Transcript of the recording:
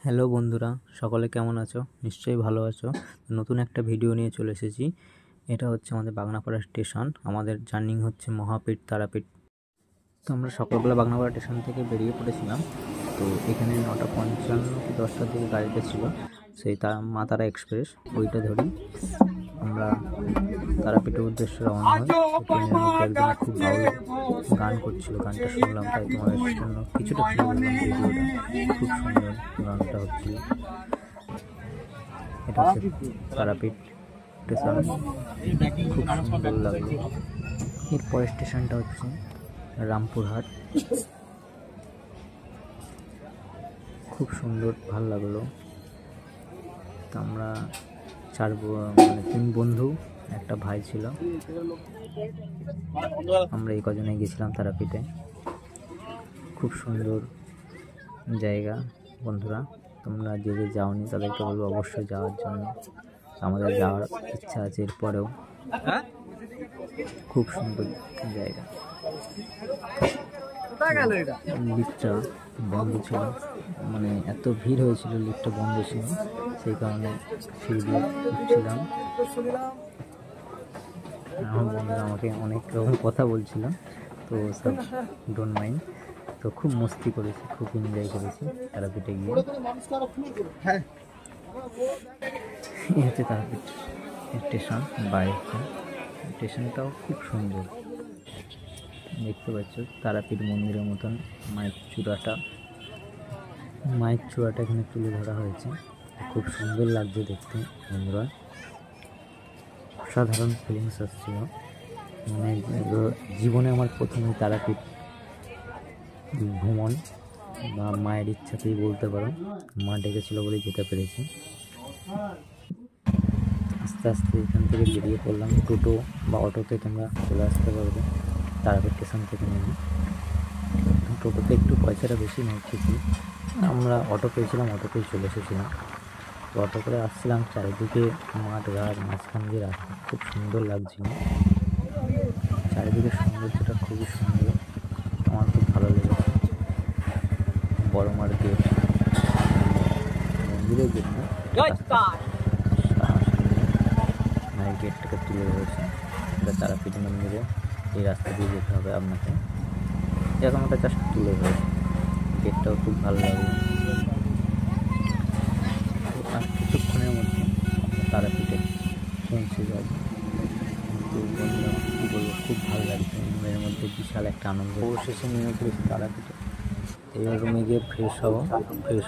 Hello বন্ধুরা, সকলে কেমন আছো? নিশ্চয়ই ভালো আছো। নতুন একটা ভিডিও নিয়ে চলে এসেছি। এটা হচ্ছে আমাদের বাগনাপাড়া স্টেশন। আমাদের জার্নি হচ্ছে মহাপীঠ তারাপীঠ। তো আমরা সকালবেলা বাগনাপাড়া স্টেশন থেকে বেরিয়ে পড়েছিলাম। তো এখানে 9:55 কি 10টার দিকে গাড়িটা ছিল, সেই মা তারা এক্সপ্রেস, ওইটা ধরি আমরা তারাপীঠের উদ্দেশ্যে রওনা হই। ট্রেনের মধ্যে একজন খুব ভালো গান করছিল, গানটা শুনলাম, তাই তোমাদের জন্য কিছুটা তুলে ধরলাম ভিডিওটা। খুব সুন্দর গানটা হচ্ছিল। এটা হচ্ছে তারাপীঠ স্টেশন, খুব সুন্দর লাগলো। এরপরের স্টেশনটা হচ্ছে রামপুরহাট, খুব সুন্দর, ভালো লাগলো। তো আমরা তিন বন্ধু, একটা ভাই ছিল, আমরা এই কজনে গেছিলাম তারাপীঠে। খুব সুন্দর জায়গা বন্ধুরা, তোমরা যে যে যাওনি তাদেরকে বলবো অবশ্যই যাওয়ার জন্য। আমাদের যাওয়ার ইচ্ছা আছে এরপরেও। খুব সুন্দর জায়গা। লিফটটা বন্ধ ছিল, মানে এত ভিড় হয়েছিল, লিফটটা বন্ধ ছিল, সেই কারণে সিঁড়ি দিয়ে উঠছিলাম। আমার বন্ধুরা আমাকে অনেক রকম কথা বলছিল, তো সব ডোন্ট মাইন্ড। তো খুব মস্তি করেছি, খুব এনজয় করেছি তারাপীঠে গিয়ে। এই হচ্ছে তারাপীঠ স্টেশন। বাইরে স্টেশনটাও খুব সুন্দর, দেখতে পাচ্ছ তারাপীঠ মন্দিরের মতন মায়ের চূড়াটা এখানে তুলে ধরা হয়েছে। খুব সুন্দর লাগছে দেখতে বন্ধুরা, অসাধারণ ফিলিংস আসছিল। মানে জীবনে আমার প্রথমে তারাপীঠ ভ্রমণ, বা মায়ের ইচ্ছাতেই বলতে পারো, মা ডেকেছিল বলে যেতে পেরেছি। আস্তে আস্তে এখান থেকে বেরিয়ে পড়লাম। টোটো বা অটোতে তোমরা চলে আসতে পারবে তারাপীঠ স্টেশন থেকে নেমে। টোটোতে একটু পয়সাটা বেশি নেয় ঠিকই, আমরা অটো পেয়েছিলাম, অটোতেই চলে এসেছিলাম। তো অটো করে আসছিলাম, চারিদিকে মাঠ ঘাট, মাঝখান দিয়ে রাস্তা, খুব সুন্দর লাগছিল। চারিদিকে সৌন্দর্যটা খুবই সুন্দর, আমার খুব ভালো লেগেছে। বড় মার গেট, মন্দিরের গেট না, মায়ের গেটটাকে তুলে ধরেছে। এটা তারাপীঠ মন্দিরে এই রাস্তা দিয়ে যেতে হবে আপনাকে, যেরকম একটা জাস্ট তুলে ধরেছে। গেটটাও খুব ভালো লাগলো। আর কিছুক্ষণের মধ্যে তারাপীঠে পৌঁছে যাব। কিন্তু বন্ধুরা কী বলবো, খুব ভালো লাগছে, মনের মধ্যে বিশাল একটা আনন্দ। অবশেষে নেমে পড়েছি তারাপীঠে। এবার রুমে গিয়ে ফ্রেশ হবো, ফ্রেশ